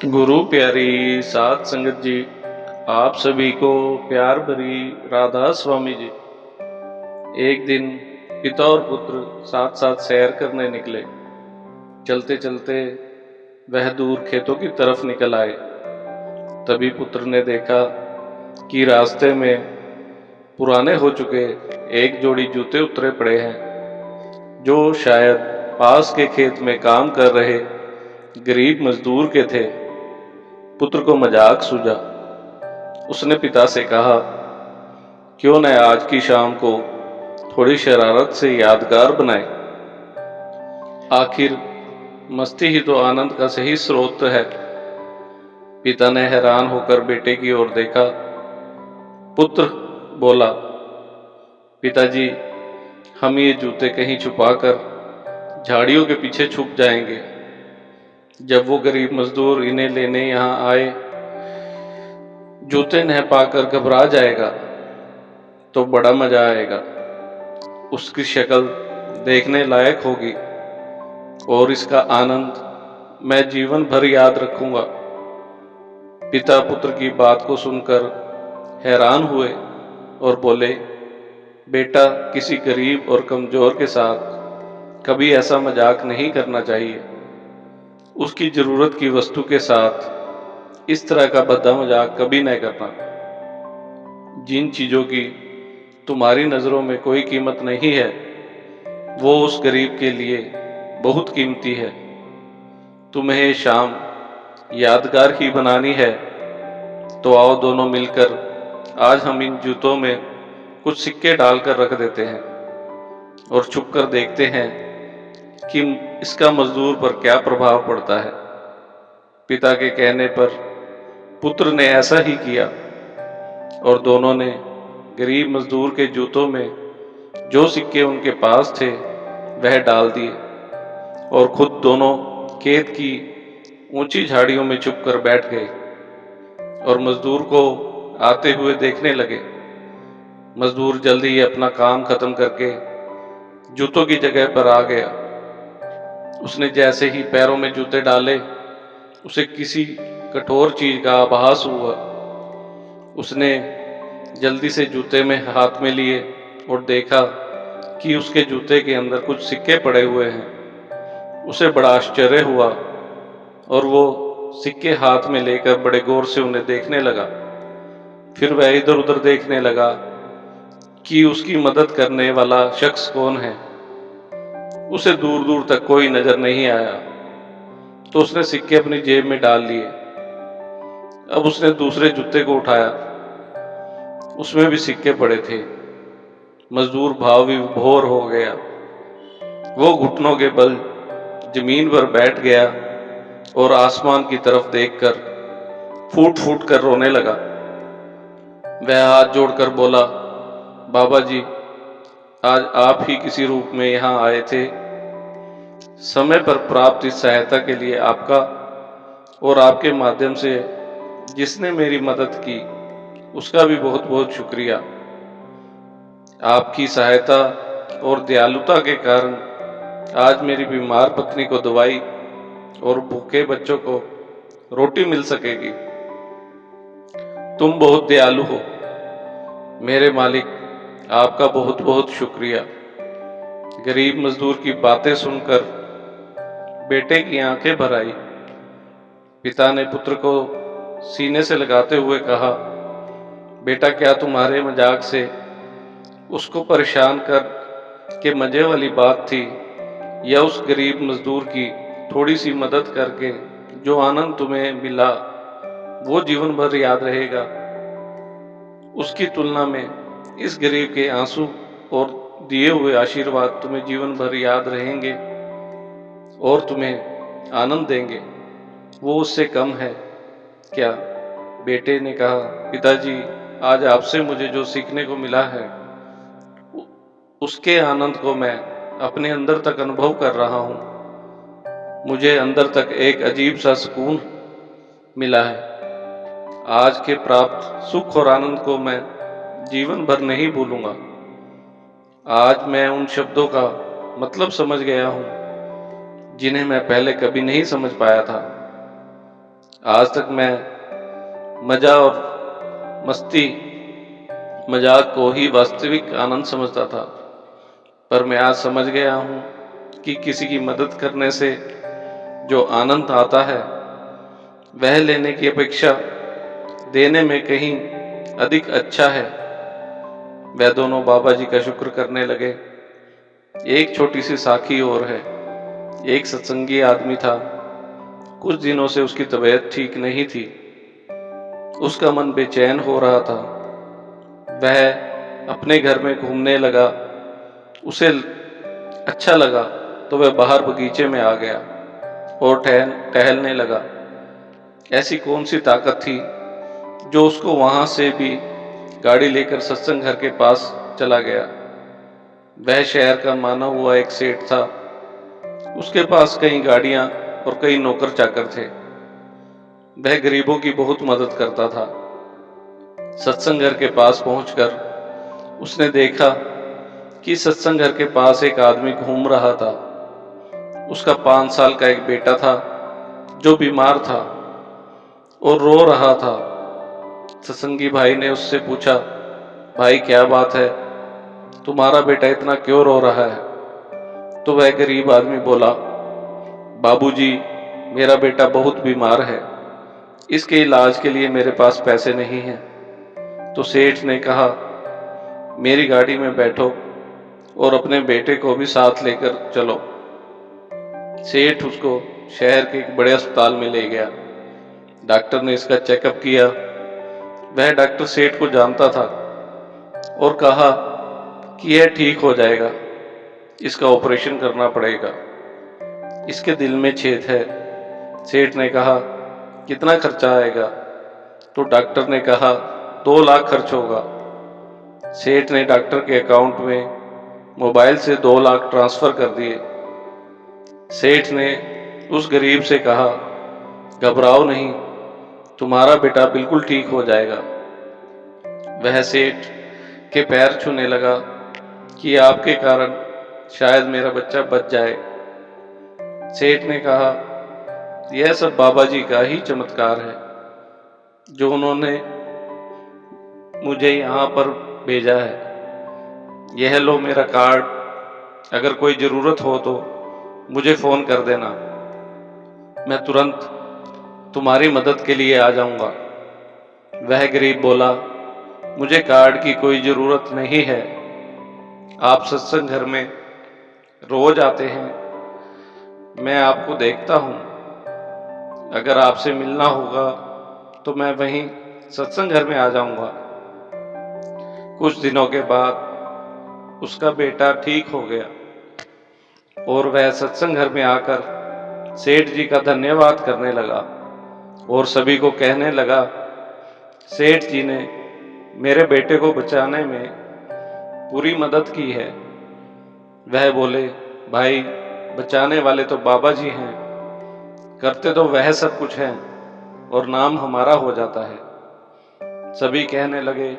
गुरु प्यारी साध संगत जी, आप सभी को प्यार भरी राधा स्वामी जी। एक दिन पिता और पुत्र साथ साथ सैर करने निकले। चलते चलते वह दूर खेतों की तरफ निकल आए। तभी पुत्र ने देखा कि रास्ते में पुराने हो चुके एक जोड़ी जूते उतरे पड़े हैं, जो शायद पास के खेत में काम कर रहे गरीब मजदूर के थे। पुत्र को मजाक सूझा। उसने पिता से कहा, क्यों न आज की शाम को थोड़ी शरारत से यादगार बनाए। आखिर मस्ती ही तो आनंद का सही स्रोत है। पिता ने हैरान होकर बेटे की ओर देखा। पुत्र बोला, पिताजी, हम ये जूते कहीं छुपाकर झाड़ियों के पीछे छुप जाएंगे। जब वो गरीब मजदूर इन्हें लेने यहाँ आए, जूते न पाकर घबरा जाएगा तो बड़ा मजा आएगा। उसकी शक्ल देखने लायक होगी और इसका आनंद मैं जीवन भर याद रखूंगा। पिता पुत्र की बात को सुनकर हैरान हुए और बोले, बेटा, किसी गरीब और कमजोर के साथ कभी ऐसा मजाक नहीं करना चाहिए। उसकी जरूरत की वस्तु के साथ इस तरह का भद्दा मजाक कभी न करना। जिन चीजों की तुम्हारी नजरों में कोई कीमत नहीं है, वो उस गरीब के लिए बहुत कीमती है। तुम्हें ये शाम यादगार ही बनानी है तो आओ दोनों मिलकर आज हम इन जूतों में कुछ सिक्के डालकर रख देते हैं और छुप कर देखते हैं कि इसका मजदूर पर क्या प्रभाव पड़ता है। पिता के कहने पर पुत्र ने ऐसा ही किया और दोनों ने गरीब मजदूर के जूतों में जो सिक्के उनके पास थे वह डाल दिए और खुद दोनों खेत की ऊंची झाड़ियों में छुपकर बैठ गए और मजदूर को आते हुए देखने लगे। मजदूर जल्दी ही अपना काम खत्म करके जूतों की जगह पर आ गया। उसने जैसे ही पैरों में जूते डाले, उसे किसी कठोर चीज का आभास हुआ। उसने जल्दी से जूते में हाथ में लिए और देखा कि उसके जूते के अंदर कुछ सिक्के पड़े हुए हैं। उसे बड़ा आश्चर्य हुआ और वो सिक्के हाथ में लेकर बड़े गौर से उन्हें देखने लगा। फिर वह इधर उधर देखने लगा कि उसकी मदद करने वाला शख्स कौन है। उसे दूर दूर तक कोई नजर नहीं आया, तो उसने सिक्के अपनी जेब में डाल लिए। अब उसने दूसरे जूते को उठाया, उसमें भी सिक्के पड़े थे। मजदूर भाव विभोर हो गया। वो घुटनों के बल जमीन पर बैठ गया और आसमान की तरफ देखकर फूट फूट कर रोने लगा। वह हाथ जोड़कर बोला, बाबा जी, आज आप ही किसी रूप में यहाँ आए थे। समय पर प्राप्त इस सहायता के लिए आपका और आपके माध्यम से जिसने मेरी मदद की उसका भी बहुत बहुत शुक्रिया। आपकी सहायता और दयालुता के कारण आज मेरी बीमार पत्नी को दवाई और भूखे बच्चों को रोटी मिल सकेगी। तुम बहुत दयालु हो मेरे मालिक, आपका बहुत बहुत शुक्रिया। गरीब मजदूर की बातें सुनकर बेटे की आंखें भर आई। पिता ने पुत्र को सीने से लगाते हुए कहा, बेटा, क्या तुम्हारे मजाक से उसको परेशान कर के मजे वाली बात थी, या उस गरीब मजदूर की थोड़ी सी मदद करके जो आनंद तुम्हें मिला वो जीवन भर याद रहेगा? उसकी तुलना में इस गरीब के आंसू और दिए हुए आशीर्वाद तुम्हें जीवन भर याद रहेंगे और तुम्हें आनंद देंगे। वो उससे कम है क्या? बेटे ने कहा, पिताजी, आज आपसे मुझे जो सीखने को मिला है उसके आनंद को मैं अपने अंदर तक अनुभव कर रहा हूं। मुझे अंदर तक एक अजीब सा सुकून मिला है। आज के प्राप्त सुख और आनंद को मैं जीवन भर नहीं भूलूंगा। आज मैं उन शब्दों का मतलब समझ गया हूं जिन्हें मैं पहले कभी नहीं समझ पाया था। आज तक मैं मजा और मस्ती मजाक को ही वास्तविक आनंद समझता था, पर मैं आज समझ गया हूँ कि किसी की मदद करने से जो आनंद आता है वह लेने की अपेक्षा देने में कहीं अधिक अच्छा है। वह दोनों बाबा जी का शुक्र करने लगे। एक छोटी सी साखी और है। एक सत्संगी आदमी था। कुछ दिनों से उसकी तबीयत ठीक नहीं थी। उसका मन बेचैन हो रहा था। वह अपने घर में घूमने लगा। उसे अच्छा लगा तो वह बाहर बगीचे में आ गया और टहलने लगा। ऐसी कौन सी ताकत थी जो उसको वहां से भी गाड़ी लेकर सत्संग घर के पास चला गया। वह शहर का माना हुआ एक सेठ था। उसके पास कई गाड़ियां और कई नौकर चाकर थे। वह गरीबों की बहुत मदद करता था। सत्संग घर के पास पहुंचकर उसने देखा कि सत्संग घर के पास एक आदमी घूम रहा था। उसका 5 साल का एक बेटा था जो बीमार था और रो रहा था। सत्संगी भाई ने उससे पूछा, भाई क्या बात है, तुम्हारा बेटा इतना क्यों रो रहा है? तो वह गरीब आदमी बोला, बाबूजी, मेरा बेटा बहुत बीमार है, इसके इलाज के लिए मेरे पास पैसे नहीं हैं। तो सेठ ने कहा, मेरी गाड़ी में बैठो और अपने बेटे को भी साथ लेकर चलो। सेठ उसको शहर के एक बड़े अस्पताल में ले गया। डॉक्टर ने इसका चेकअप किया। वह डॉक्टर सेठ को जानता था और कहा कि यह ठीक हो जाएगा, इसका ऑपरेशन करना पड़ेगा, इसके दिल में छेद है। सेठ ने कहा, कितना खर्चा आएगा? तो डॉक्टर ने कहा, 2 लाख खर्च होगा। सेठ ने डॉक्टर के अकाउंट में मोबाइल से 2 लाख ट्रांसफर कर दिए। सेठ ने उस गरीब से कहा, घबराओ नहीं, तुम्हारा बेटा बिल्कुल ठीक हो जाएगा। वह सेठ के पैर छूने लगा कि आपके कारण शायद मेरा बच्चा बच जाए। सेठ ने कहा, यह सब बाबा जी का ही चमत्कार है जो उन्होंने मुझे यहाँ पर भेजा है। यह लो मेरा कार्ड, अगर कोई जरूरत हो तो मुझे फोन कर देना, मैं तुरंत तुम्हारी मदद के लिए आ जाऊंगा। वह गरीब बोला, मुझे कार्ड की कोई जरूरत नहीं है, आप सत्संग घर में रोज आते हैं, मैं आपको देखता हूं। अगर आपसे मिलना होगा तो मैं वहीं सत्संग घर में आ जाऊंगा। कुछ दिनों के बाद उसका बेटा ठीक हो गया और वह सत्संग घर में आकर सेठ जी का धन्यवाद करने लगा और सभी को कहने लगा, सेठ जी ने मेरे बेटे को बचाने में पूरी मदद की है। वह बोले, भाई, बचाने वाले तो बाबा जी हैं, करते तो वह सब कुछ हैं और नाम हमारा हो जाता है। सभी कहने लगे,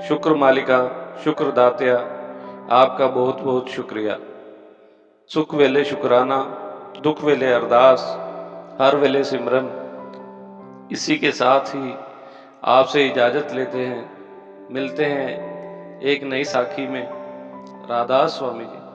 शुक्र मालिका, शुक्र दात्या, आपका बहुत बहुत शुक्रिया। सुख वेले शुक्राना, दुख वेले अरदास, हर वेले सिमरन। इसी के साथ ही आपसे इजाजत लेते हैं। मिलते हैं एक नई साखी में। राधा स्वामी जी।